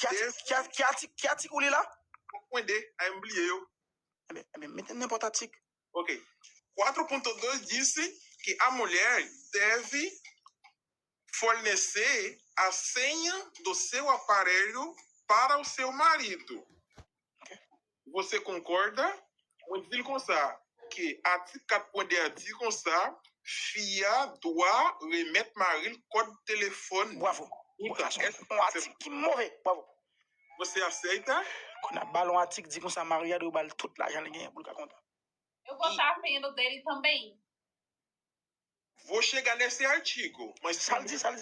Qui a tic ou là? Point D, a oublié. Mettez n'importe quel tic. Ok. 4.2 disse que a mulher deve fornecer a senha do seu aparelho para o seu marido. Você concorda? On dit comme ça que article 4.2 dit comme ça, fia doit remettre Marie le code de téléphone. Bravo. Então, Un article qui est mauvais. Bravo. Você aceita? Quand on a ballon article dit comme ça, Maria doit baller toute l'argent de gain pour le compte. Eu vou estar a senha dele também. Vou chegar nesse artigo, mas ça dit. Ça,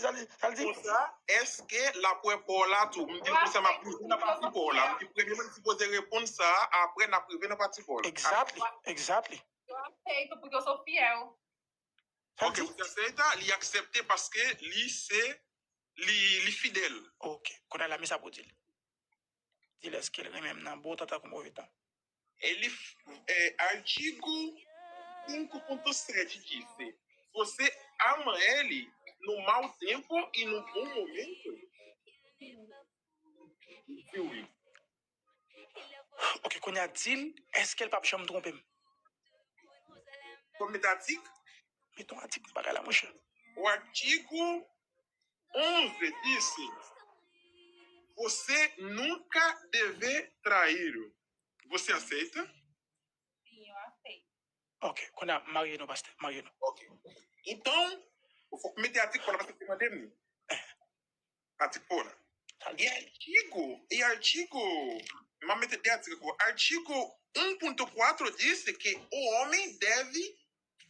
est-ce que la pouvez pour là tout me dit que ça m'a pris na partie pour là, me dit premièrement si poser répondre ça, après na privé na partie pour là. Exactly. Eu aceito porque eu sou fiel. Ok, você aceita? Ele accepter parce que lui c'est lui fidèle. Ok, quand on a mis ça pour dire. Dis est-ce qu'elle est même dans bon temps comme mauvais temps. Ele artigo 5.7 disse: você ama ele no mau tempo e no bom momento? Oui. Ok, quand on a dit, est-ce qu'elle peut me tromper? Como artigo? Mettons article para la moche. O artigo 11 disse: você nunca deve trair. Você aceita? Sim, eu aceito. Ok, quando a marié não basta, marié não. Ok. Então, eu vou meter artigo para você ter dele. Artigo para. E artigo, mas meter artigo. Artigo 1.4 disse que o homem deve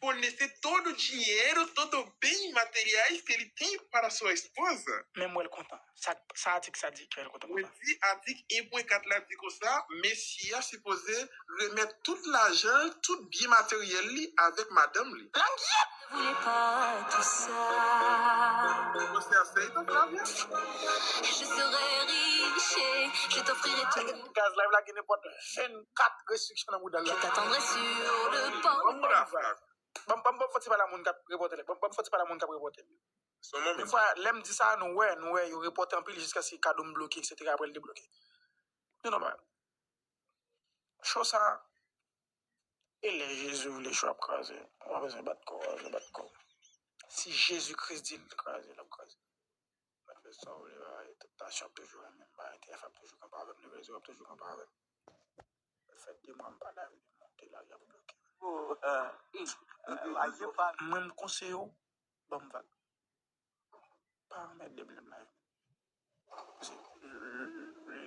fornecer todo o dinheiro, todo o bem materiais que ele tem para sua esposa. Mesmo ele conta. Ça article ça dit qu'elle conta. Oui, article 1.4 là dit comme ça, Messie a supposé remettre tout l'argent, tout bien matériel avec madame li. Ne voulais pas tout ça. Você aceita, Flávia? Je serai riche et je t'offrirai tout. Gaz live là qui n'est pas 24 restrictions dans le Je t'attendrai sur le pont. Vamos lá, Flávia. Bon, faut pas la moun cap reporter. Bon, faut pas la moun cap reporter. Só um momento. Une fois, l'aime dit ça, nous, il reporte en pile jusqu'à ce qu'il y ait cadeau bloqué, etc. Après, le débloqué. Non, mais, chose ça, il est Jésus, les choix crasés. On a besoin de battre corps. Si Jésus-Christ dit le craser, le craser. Mais ça, toute ta chambre toujours, même, il faut toujours qu'on parle avec nous, il faut toujours qu'on parle avec nous. Faites des mois, pas là, monter là, il y a bloqué. Même conseil, bon, va. Pas mettre des blèmes live.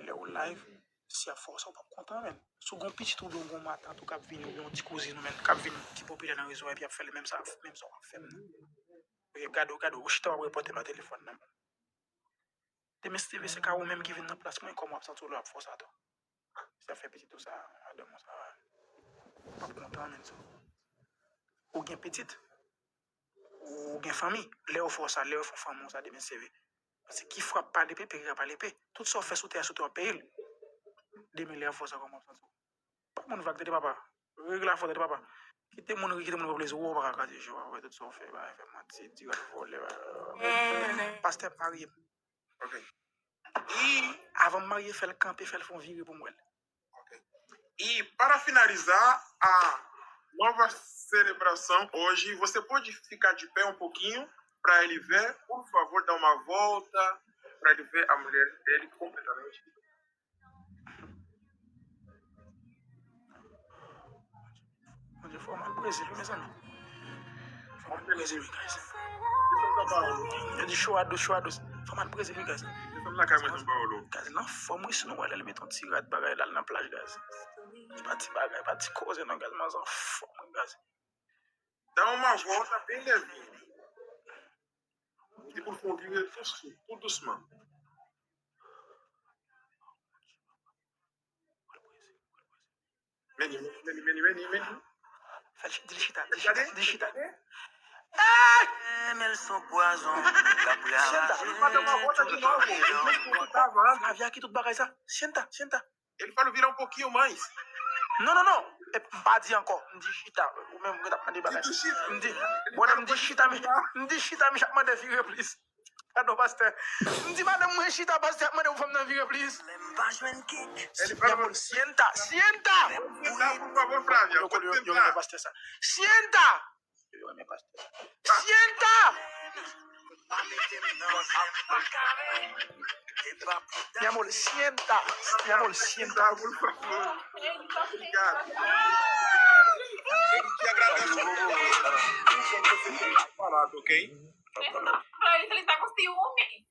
Le live, si à force, on pas content même. Si on petit tout bon matin, tout cap venir, on dit cousin nous même, cap venir, qui populaire dans le réseau et puis a fait le même ça on fait. Regarde, je t'ai reporté ma téléphone là. Demain Steve c'est quand même qui vient dans place moi comment ça tout là force ça. Ça fait petit tout ça, de moi ça. Pas content même ça. Ou bien petite ou bien famille, les force ça, les famille ça demain CV. Parce que qui frappe pas l'épée, payera pas l'épée. Tout ça fait sauter à sauter en pays. 2000 les forces comme ça. Pas mon vague de papa. Règle la force de papa. Quitter mon pour les euros par cas je vois tout ça fait fait mentir, dire voler. Pasteur marié. Ok. E avant marié fait le camper, fait le fond virer pour moi. Ok. E para finalizar a nova celebração hoje, você pode ficar de pé um pouquinho para ele ver, por favor, dar uma volta para ele ver a mulher dele completamente. Onde foi mal Brasil, meus amigos. Foi mal Brasil, guys. Eu de choado. Foi mal Brasil, guys. Estamos na casa de São Paulo. Guys, não fomos isso não, ele meteu um tirade bagay lá na plage, guys. Pas de coisa não, guys, mas fome, guys. Dá uma volta bem levinha. Tipo, fundinho tudo doucement. Meni. Deixa. Elles sont poison. Dá uma volta de novo. Havia aqui tudo bagay ça. Senta. Ele fala virar um pouquinho mais. Non. Pas dit encore. M'dit ou même que t'as pas dit bagay. M'dit chita, mais chaque mois de figure, please. Pardon, pasteur. Me dit, madame, moi, chita, pasteur, madame, vous femme virer, please. Ele fala, Mi amor, sienta. tá, por favor, Flávia, Yo pode me sentar. pasteur ça. Sienta. Yo me pasteur. Sienta. Mi amor, sienta. Mi amor, sienta. Tá, por favor. Ele só fez. Obrigado. Ele te agradece por ter falado, ok? Pergunta pra ele se ele tá com ciúme.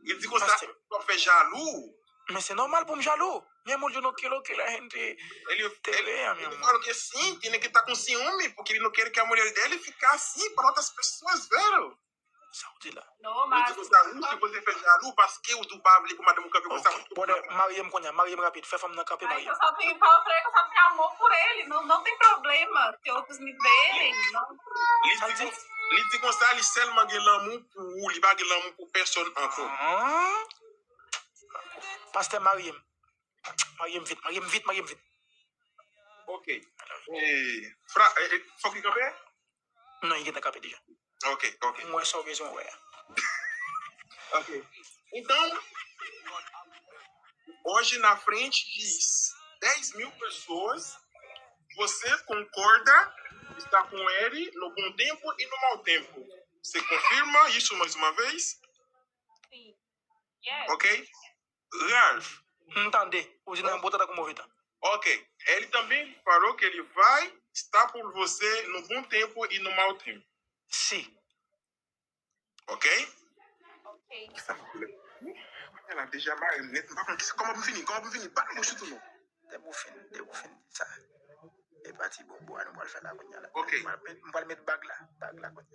Ele te gostar de fez jaloux. Mais c'est normal pour me jaloux. Mi amor, yo no quiero que la gente Ele te vea, mi ele amor. falou que sim, tem que estar com ciúme, porque ele não quer que a mulher dele fique assim para outras pessoas verem. Saoudi là. Não, Ele mas. te gostar se você fez jaloux, parce que o do Babli, como a de Mucabe, Ok. gostava Pode marier-me konya, marier-me rapide. Fais femme nan camper Mas marier. eu só tenho, fala pra ele que eu só tenho amor por ele. Não tem problema se outros me verem. Não. Ele te gostar, ele seulement de l'amour pour, il va de l'amour pour personne encore. Pasteur, marier-me. Marier-me vite. Ok. Faut qu'il campe? Non, il est camper déjà. Ok. Moi, só besoin, ouais. Ok. Então, hoje na frente de 10 mil pessoas, você concorda estar com ele no bom tempo e no mau tempo. Você confirma isso mais uma vez? Sim. Yes. Ok? Ralph, Entendez, vous êtes un beau temps comme vous. ok. Ele também falou que ele vai estar por você no bom tempo e no mau tempo. Si. Ok? Ok. Ela déjà comment vous finissez? Pas de mouche tout le monde. Dès vous finissez ça. Et parti bon, nous allons faire la cognale. Ok. On va mettre bague là.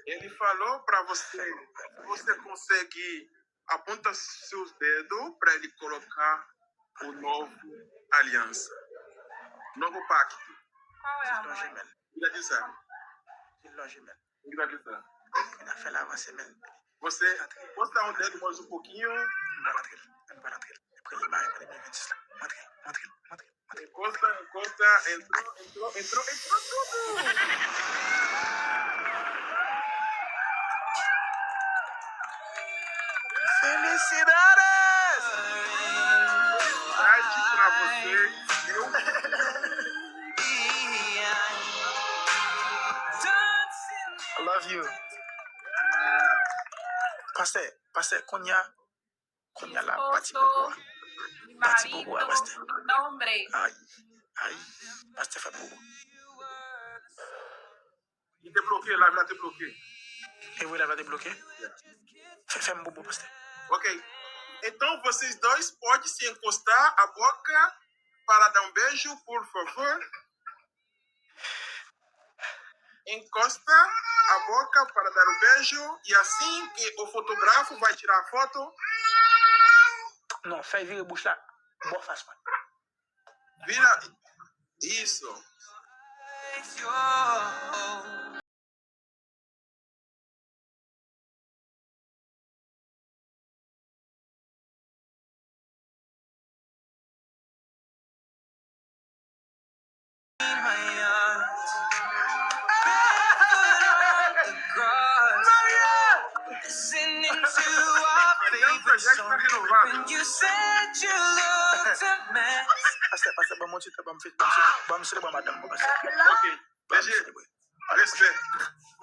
Ele falou para você, você consegue apontar seus dedos para ele colocar o novo aliança, novo pacto. Qual é a Long mãe? gemelle. Il a dit ça. Long gemelle. Il a dit ça. On a fait l'avancée, mais Você posta um dedo mais um pouquinho. on va rentrer. Après, il m'a répondu 26 là. Rentrez. Encosta, entrou tudo. Felicidades! Arte pra você. I love you. Pasteur, konya la partie bobo. Mi Parti marido, bobo, pasteur. mi nombre. Aïe, pasteur fait bobo. Il te bloqué, là, il a te bloqué. Et vous, il va débloquer? Fais-moi bobo, pasteur. Ok. Então vocês dois podem se encostar a boca para dar um beijo, por favor. Encosta a boca para dar um beijo e assim que o fotógrafo vai tirar a foto, Non, fais virer bouche là. Bois face moi. vira isso. Já está renovado. Pasteur, bon, mon titre, bon, me célébrer madame, pasteur. Ok. BG, respect.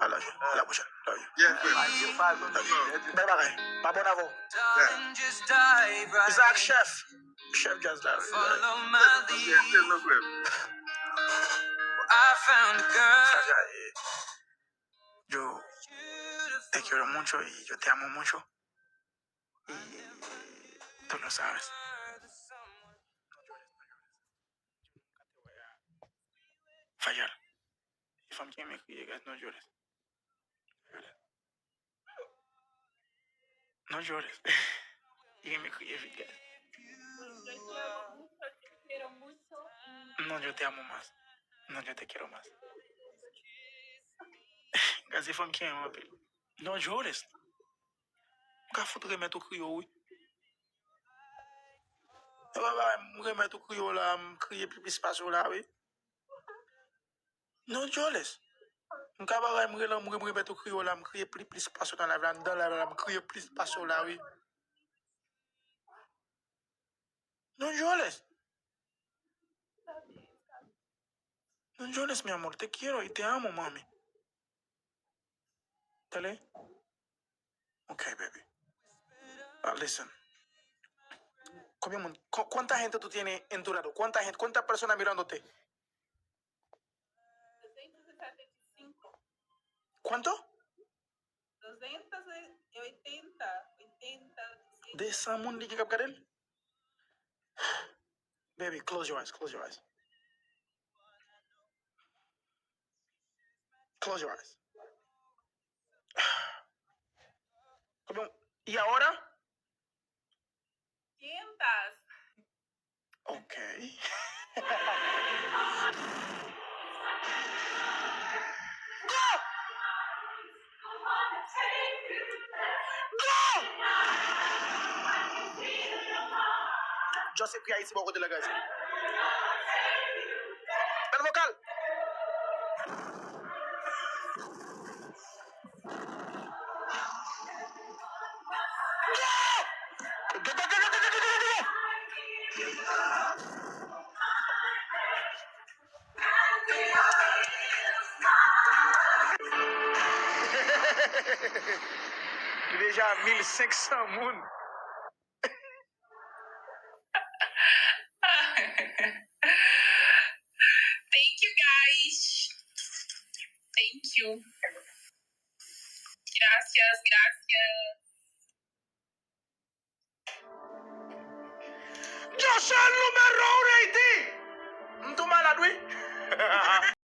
À la prochaine. Love you. Yeah, good. Bye bye. Ma bonne avant. Yeah. Isaac Chef Just Love. Yeah, no problem. Yo te quiero mucho y yo te amo mucho. Y tú lo sabes. Fallar. Y fam quien me críe, guys, no llores. No llores. Y que me críe, guys. Eu te quiero mucho. No, yo te amo más. No, yo te quiero más. Gazi fam quien me apel. No llores. Nunca foto que me tu crió, oui. Mwen met ou kriyo la, kriye pipi spasyo la, oui. Non, Joles. M'kabara m'repète tout crier là, m'crier plus passo dans la vie, dans la vie, m'crier plus passo là, oui. Non, Jones. Non, Jones, mi amor, te quiero y te amo, mami. Dale. Okay, baby. Listen. ¿Cuánta gente tú tienes en tu lado? ¿Cuántas personas mirándote? 275. ¿Cuánto? 280. 80. De someone que captar él? Baby, close your eyes, close your eyes. Close your eyes. ¿Y ahora? 500. Okay. Yo sé que ahí se va a joder la cabeza. El vocal. Déjà 1500 moun. Thank you, guys. Thank you. Gracias, gracias. Yo soy el número 1 de Haití. ¿Tú malade, oui?